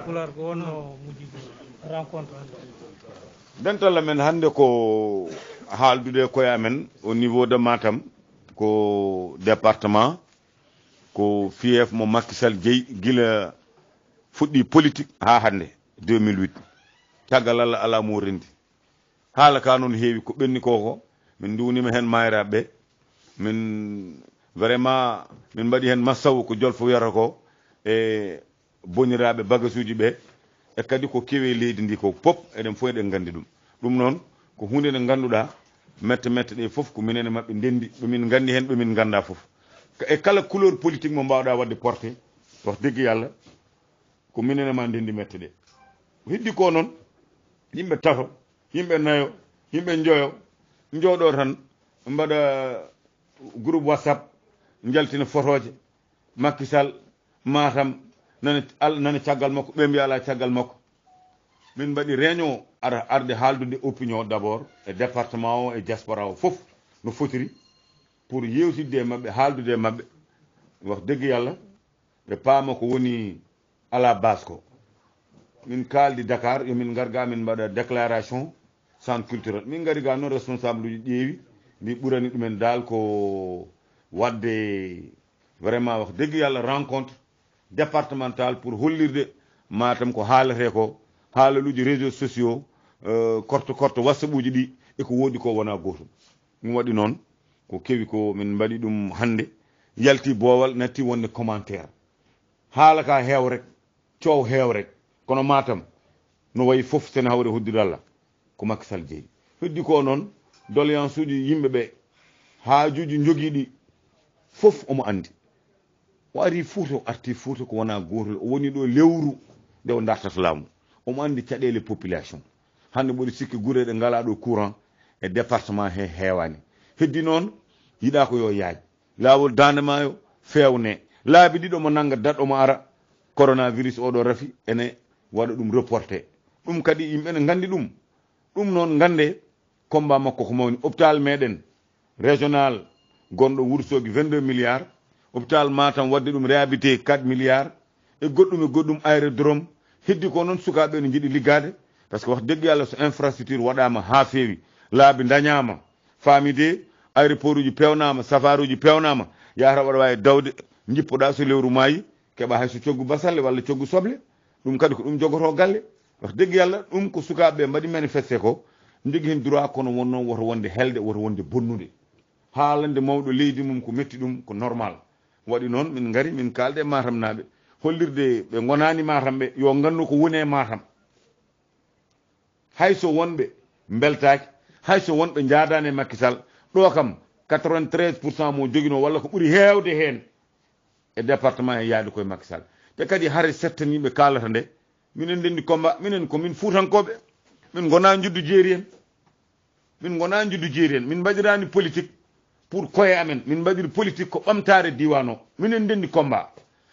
Alpulaar ko wonno mujji rencontre dentalla men hande ko haaldude koye amen au niveau de Matam ko département ko fief mo Macky Sall jeeyi gila fuɗɗi politique ha hande 2008 caggal Allah ala mo rendi haala ka noon heewi ko ɓenni koko min duwnima hen mayiraɓe min vraiment min mbaɗi hen massawu ko jolfo wiyata ko e boniraɓe bagasuji ɓe e kadi ko kewe leydi ndi ko pop eɗen fof eɗen gandi ɗum noon ko hunde nde ganduɗa mette mette ɗe foof ko minen e mabɓe ndendi ɓemin gandi hen ɓemin ganda foof e kala couleur politique mo mbawɗa wadde porté wax degg yalla ko minen e ma ndendi mette ɗe heddi ko noon yimɓe tato yimɓe nayo yimɓe joyo jooɗo tan mbaɗa groupe WhatsApp jaltina photoje Macky Sall Matam nane caggal makko ɓe mbiya ala caggal makko min mbaɗi réunion arde haaldude opinion d' abord e département o e diaspora o fof no fotiri pour yewtidde e mabɓe haaldude e mabɓe wax degg yalla ɓe paama ko woni ala base ko min kaldi Dakar yomin garga min mbaɗa déclaration centre culturel min gari ga noon responsable uji ƴeewi mbi ɓurani ɗumen dal ko wadde vraiment wax degg yalla rencontre départemental pour hollirde Matam ko haalete ko haalaluji réseaux sociaux korto whatsapp uji ɗi eko woodi ko wona gotum ɗum waɗi noon ko kewi ko min mbaɗi ɗum hande yalti boowal natti wonde commentaire haala ka heew rek coow heew rek kono Matam no wayi fof sene hawre hoddude Allah ko Macky Sall jeeyi heddi ko noon doléance uji yimɓe ɓe haajuji jogiiɗi fof omo andi o ari Fouta o arti Fouta ko wona gotol o woni ɗo lewru nde o dartata laamu omo andi caɗele population hande ɓoɗi sikki gure ɗe ngala ɗo courant e département he heewani heddi noon yiɗa ko yo yaaj laawol dande maayo fewne laabi ɗiɗo mo nanga daɗɗo mo ara coronavirus oɗo rafi ene waɗa ɗum reporté ɗum kadi yimɓe ne gandi ɗum noon gande combat makko ko mawni hôpital meɗen régional gonɗo Wourossogui 22 milliards hôpital Matam wadde ɗum réhabilité 4 milliards e goɗɗum aérodrome heddi ko noon sukaɓe ne jiiɗi liggade par ce que wax degg yalla so infrastructure waɗama ha feewi laabi dañama faamide aéroport uji pewnama safari uji pewnama yahata waɗa wawi dawde jippoɗa so lewru maayi keɓa hayso coggu basalle walla coggu soble ɗum kadi ko ɗum jogoto galle wax degg yalla ɗum ko sukaɓe mbaɗi manifesté ko jogui hen droit kono wonno woto wonde helde woto wonde bonnude haalande mawɗo leydi mum ko metti ɗum ko normal waɗi noon min gari min kalde e Matam naɓe hollirde ɓe gonani Matam ɓe yo gandu ko woni e Matam hayso wonɓe beltaki hayso wonɓe jaadani e Macky Sall ɗo kam 93% mo jogino walla ko ɓuuri heewde hen e département he yaade koye Macky Sall te kadi hare certain yimɓe kalata nde minen ndendi combat minen komin Fuutankoɓe min gona juddu jeeri en min mbaɗirani politique pour koye amen min mbaɗiri politique ko ɓamtare diwan o minen ndendi combat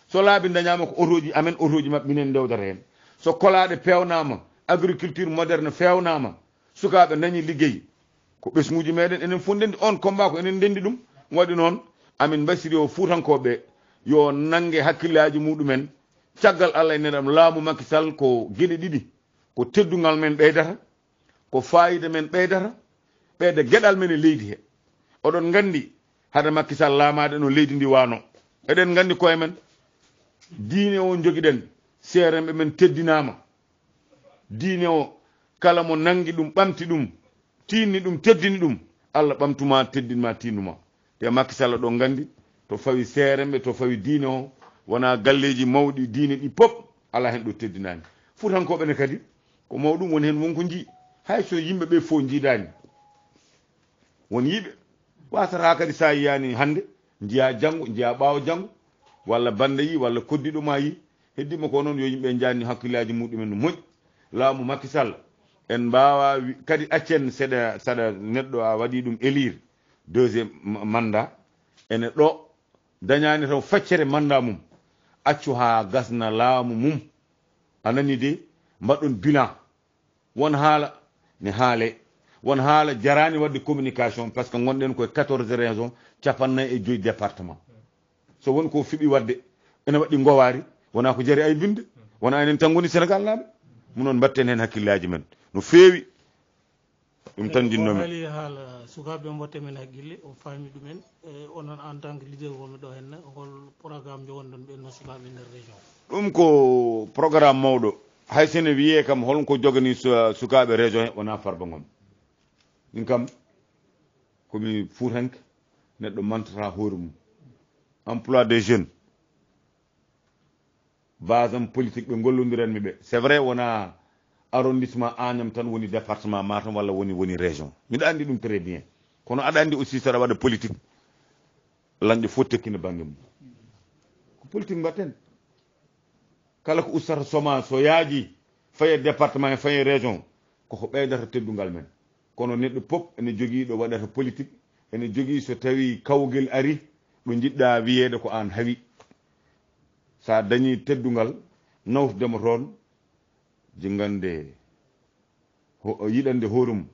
so laabi dañama ko otoji amen otoji mabɓe minen ndewdata hen so kolaɗe pewnama agriculture moderne fewnama sukaɓe dañi liggey ko ɓesguji meɗen enen fof ndendi on combat ko enen ndendi ɗum waɗi noon amin basiri o Fuutankoɓe yo nangue hakkillaji muɗumen caggal Allah e neɗam laamu Macky Sall ko gueɗe ɗiɗi ko teddugal men ɓeydata ko fayida men ɓeydata ɓeyda gueɗal men e leydi he oɗon gandi hade Macky Sall laamade no leydi ndi wano eɗen gandi koye men diine o joguiɗen seeremɓe men teddinama diine o kala mo nangi ɗum ɓamti ɗum tinni ɗum teddini ɗum Allah ɓamtuma teddinma tinnuma te Macky Sall ɗo gandi to fawi seeremɓe to fawi diine o wona galleji mawɗi diine ɗi pop ala hen ɗo teddinani Fuutankoɓe ne kadi ko mawɗum woni hen wonko jii hay so yimɓeɓe fof jiidani won yiiɓe wasata kadi sa yiyani hande jiya janggo jiya ɓaawo janggo walla bande yi walla koddiɗo ma yi heddima ko noon yo yimɓe janni hakkillaji muɗumen no moƴƴi laamu Macky Sall en mbawa kadi accen saɗa neɗɗo a waɗi ɗum élire deuxiéme mandat ene ɗo dañani taw feccere mandat mum accu ha gasna laamu mum anani de mbaɗɗon bilan won haala ne haale won haala jarani wadde communication par ce que gonɗen koye 14 régions 45 département so woni ko fiɓi wadde ene waɗɗi gowari wona ko jari ay binde wona enen tan goni Sénégal naaɓe mu noon mbatten heen hakkillaji men no feewi ɗum tan jinnomi haali haala sukaɓe mbatte men haqqille o faami ɗumen onon en tant que leader wonɓe ɗo henne hol programme jo wonɗon ɓenno sukaɓe nder région ɗum ko programme mawɗo hay sene wiye kam holko jogani sukaɓe région he wona Farba Ngom min kam komi fuutanke neɗɗo mantata hoore mum emploi des jeunes base am politique ɓe gollodiranmi ɓe c'est vrai wona arrondissement Agnam tan woni département Matam walla woni région miɗa andi ɗum très bien kono aɗa andi aussi saɗa waɗa politique lanƴo fof tekkino banggue mum ko politique mbatten kala ko ustata chômage so yaaji faye département e faye région koko ɓeydata teddugal men kono neɗɗo pop ene jogui ɗo waɗata politique ene jogui so tawi kawguel ari ɗo jiɗɗa wiyede ko an hawi sa dañi teddugal nawtudemo toon jingande yiɗande hoorum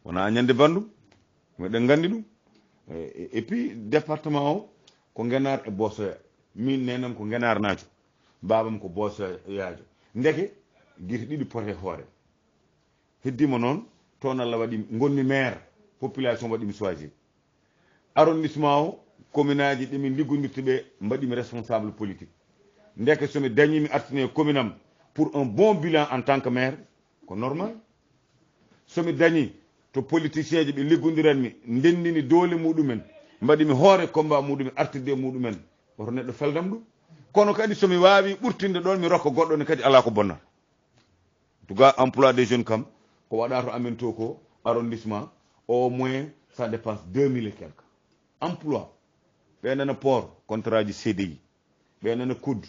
wona ñande bandu meɗen gandi ɗum et puis département o ko Ngenar e Bosoya min nenam ko Ngenar najo babam ko Bosoya yaajo ndeke guite ɗiɗi pote hoore heddima noon toon Allah waɗi gonni maire population waɗimi choisir arrondissement o commune aji ɗimin liggodirta ɓe mbaɗimi responsable politique ndeke somi dañimi artine commune am pour un bon bilan en tant que maire ko normal somi dañi to politicien ji ɓe liggodiranmi ndendini doole muɗumen mbaɗimi hoore combat muɗumen artirde muɗumen oto neɗɗo feldam ɗum kono kadi somi wawi ɓurtinde ɗon mi rokka goɗɗo ne kadi ala ko bonnata en tout cas emploi des jeunes kam ko waɗa to amen to ko arrondissement au moins ça dépense 2000 et quelque emploi ɓe nana port contrat ji CDI ɓe nana kudd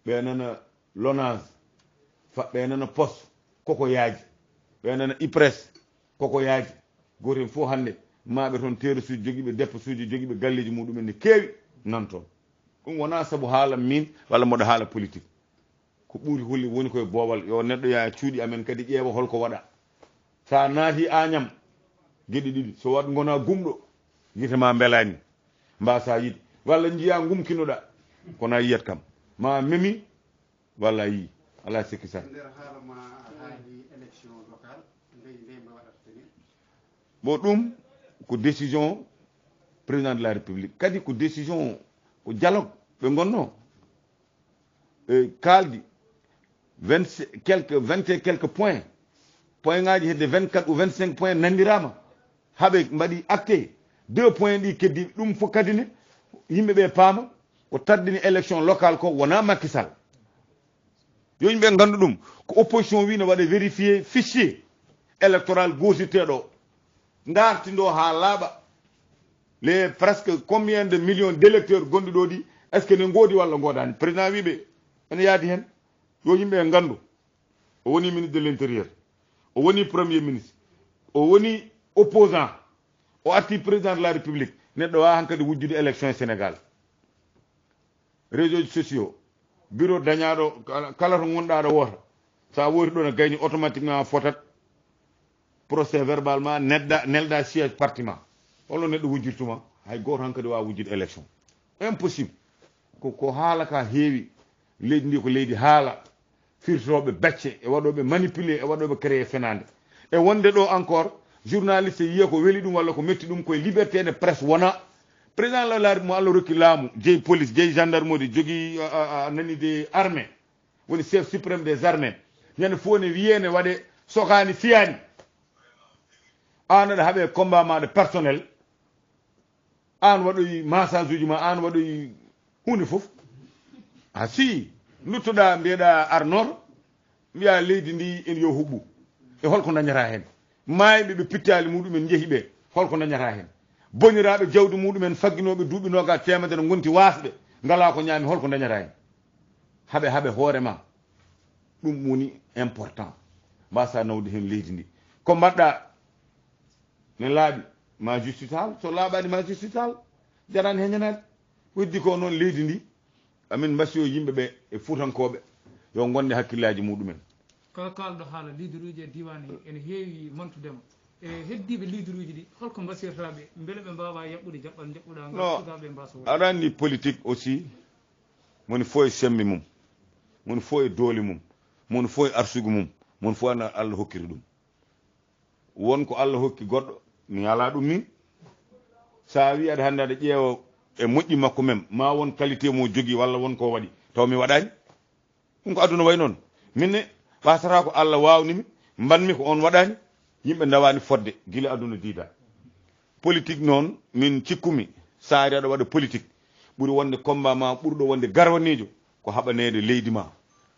ɓe nana lonage ɓe nana poste koko yaaji ɓe nana IPRES koko yaaji goto hen fof hannde maɓe toon terre suji joguiɓe deppo suji joguiɓe galleji muɗumen ne keewi nan toon ɗum wona saabu haala min walla mboɗo haala politique ko ɓuuri holli woni koye boowal yo neɗɗo yaa cuuɗi amen kadi ƴeewa holko waɗa sa naati Agnam gueɗe ɗiɗi so wat gona gumɗo yitema belani mbasa yiide walla jiiya gumkinoɗa kono yiyat kam ma memi walla yi ala sikki sa bo ɗum ko décision président de la république kadi ko décision ko dialogue ɓe gonno kaldi 20 et quelques points ngaji hedde 24 ou 25 points nandirama haɓe mbaɗi acté 2 points ɗi keddi ɗum fof kadi ne yimɓeɓe paama ko tardini élection locale ko wona Macky Sall yo yimɓe gandu ɗum ko opposition wi ne waɗa vérifier fichier électoral gositeɗo dartindo ha laaɓa les presque combien de millions d'électeurs gonɗi ɗo ɗi est ce que ne goodi walla godani président wiɓe ene yaadi hen yo yimɓe gandu o woni ministre de l'intérieur o woni premier ministre o woni opposant o arti président de la république neɗɗo wawa hankkadi wujjude élection e Sénégal réseau ji sociaux bureau dañaɗo kala to gonɗa ɗo woota sa wori ɗo ne gayni automatiquement fotat procès verbal ma nelda siège parti ma holno neɗɗo wujjirtuma hay goto hankkadi wawa wujjude élection impossible ko haala ka heewi leydi ndi ko leydi haala firtoɓe becce e waɗoɓe manipulé e waɗoɓe créé fenande e wonde ɗo encore journaliste yiya ko weeli ɗum walla ko metti ɗum koye liberté de presse wona président lawlaari mo Allah rokki laamu jeeyi police jeeyi gendarmerie jogii nani de armée woni chef suprême des armées ñande fof ne wiyene waɗe sokaani fiyaani an aɗa haɓe combat maɗa personnel an waɗoyi massage uji ma an waɗoyi hunde fof a si duttoɗa mbiyeɗa arnor mbiya leydi ndi en yo huɓɓu e holko dañata hen mayɓe ɓe pittali muɗumen jeehi ɓe holko dañata hen boniraɓe jawdi muɗumen fagginoɓe duuɓinoga temedere gonti wasɓe ngala ko ñaami holko dañata hen haɓe hoorema ɗum woni important mbasa nawde hen leydi ndi ko mbaɗɗa ne laaɓi ma justice haal so laaɓani ma justice haal jarani heñanade weddi ko noon leydi ndi amin mbasiyo yimɓeɓe e fuutankoɓe yo gonde hakkillaji muɗumen kala kalɗo haala leader uji e diwan ene heewi mantudema e heddiɓe leader uji ɗi holko mbasirtaɓe beele ɓe mbawa yaɓɓude jaɓɓal jaɓɓuɗa sukaɓe mbasa aɗa andi politique aussi woni fo e semmi mum mon fo e doole mum mon fo e arsugu mum mon fo ana Allah hokkiri ɗum wonko Allah hokki goɗɗo mi ala ɗum ni sa wi aɗa hannde aɗa ƴeewa e moƴƴi makko mem ma won qualité mo jogii walla won ko waɗi taw mi waɗani ɗum ko aduna way noon minne ɓasata ko Allah wawnimi mbanmi ko on waɗani yimɓe dawani fodde gila aduna diida politique noon min cikkumi saari aɗa waɗa politique ɓuri wonde combat ma ɓurɗo wonde garwanijo ko haɓanede leydi ma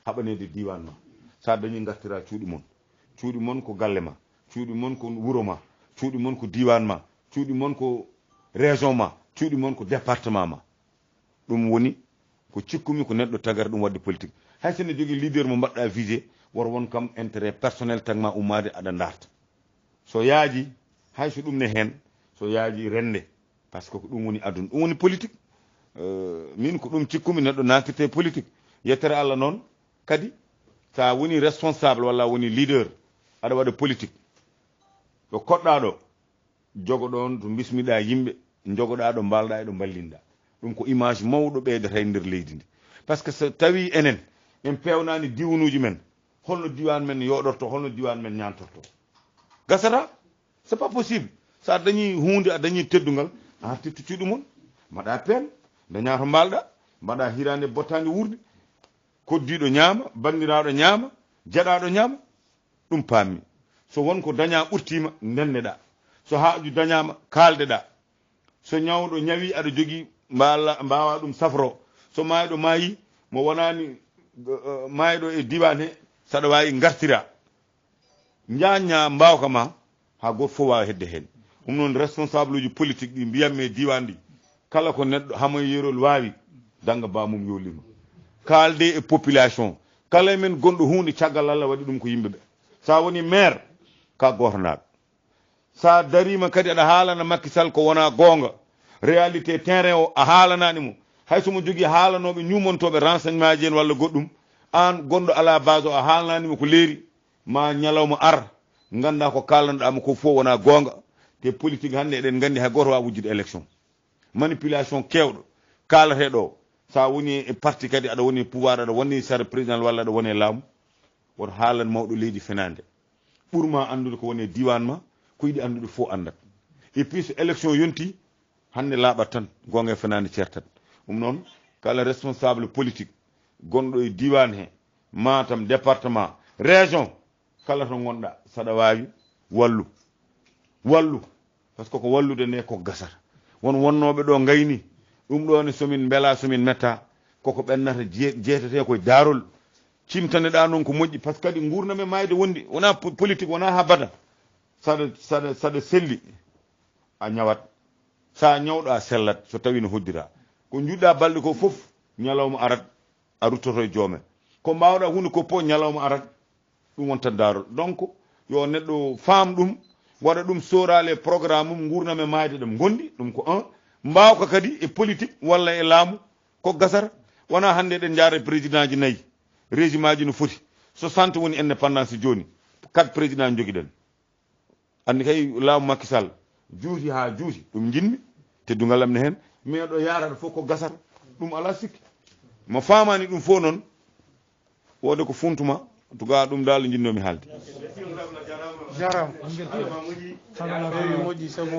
haɓanede diwan ma sa dañi gartira cuuɗi mon ko galle ma cuuɗi mon ko wuro ma cuuɗi mon ko diwan ma cuuɗi mon ko région ma cuuɗi mon ko département ma ɗum woni ko cikkumi ko neɗɗo tagara ɗum wadde politique hay sene jogui leader mo mbaɗɗa visé woto won kam intérêt personnel tagma ummade aɗa darta so yaaji hay so ɗum ne hen so yaaji rende par ce que ko ɗum woni aduna ɗum woni politique min ko ɗum cikkumi neɗɗo nafirte politique yettere Allah noon kadi sa woni responsable walla woni leader aɗa waɗa politique ɗo koɗɗa ɗo jogoɗon to bismiɗa yimɓe jogoɗa ɗo mbalɗa e ɗo ballinɗa ɗum ko image mawɗo ɓeydata e nder leydi ndi par ce que so tawi enen en pewnani diwanuji men holno diwan men yoɗorto holno diwan men ñantorto gasata c'est pas possible sa dañi hunde a dañi teddugal a artirtu cuuɗi mon mbaɗa peen daña to mbalɗa mbaɗa hirande bottande wurde koddiɗo ñaama bandiraɗo ñaama jaɗaɗo ñaama ɗum paammi so wonko daña ɓurtima ndenneɗa so haaju dañama kaldeɗa so ñawɗo ñawi aɗa jogui mbawa ɗum safro so mayɗo maayi mo wonani mayɗo e diwan he saɗa wawi gartira ñaña mbawka ma ha goto fof wawa hedde hen ɗum noon responsable uji politique ɗi mbiyanmi e diwan ɗi kala ko neɗɗo hamo yerol wawi danga bamum yolima kalde e population kala men gonɗo hunde caggal Allah waɗi ɗum ko yimɓeɓe sa woni maire ka gotonaɗo sa darima kadi aɗa haalana Macky Sall ko wona gonga réalité terrain o a haalananimo hay somo jogui haalanoɓe ñumontoɓe renseignement ji en walla goɗɗum an gonɗo ala base o a haalananimo ko leeri ma ñalawma ar ganda ko kalanoɗama ko fof wona gonga te politique hande eɗen gandi hay goto wawa wujjude élection manipulation kewɗo kalateɗo sa woni e parti kadi aɗa woni pouvoir aɗa woni sara président walla aɗa woni laamu woto haalan mawɗo leydi fenande ɓurma andude ko woni diwan ma ko yiɗi andude fof andat et puis so élection yonti hande laaɓat tan gonga e fenande certat ɗum noon kala responsable politique gonɗo e diwan he Matam département région kala to gonɗa saɗa wawi wallu par ce que ko wallude nde ko gasata wonnoɓe ɗo gayni ɗum ɗo ne somin beela somin metta koko ɓennata jeetate koye darol cimtaneɗa noon ko moƴƴi par ce que kadi gurdam e mayde wondi wona politique wona ha bada saɗa selli a ñawat sa ñawɗo a sellat so tawi no hoddira ko juɗɗa balɗe ko foof ñalawma arat a ruttoto e joomen ko mbawɗa hunde ko po ñalawma arat ɗum wonta darol donc yo neɗɗo faam ɗum waɗa ɗum sorale programme mum gurdam e mayde ɗum gondi ɗum ko 1 mbawka kadi e politique walla e laamu ko gasata wona hande ɗen jaara président ji 4 régime ji no foti 60 woni indépendance joni 4 président joguiɗen andi kay laamu Macky Sall juuti ha juuti ɗum jinmi teddugal am ne hen mais ɗo yarata fof ko gasata ɗum ala sikki mo famani ɗum fof noon wode ko funtuma en tout cas ɗum dal jinnomi haalde jarama moƴƴi sabu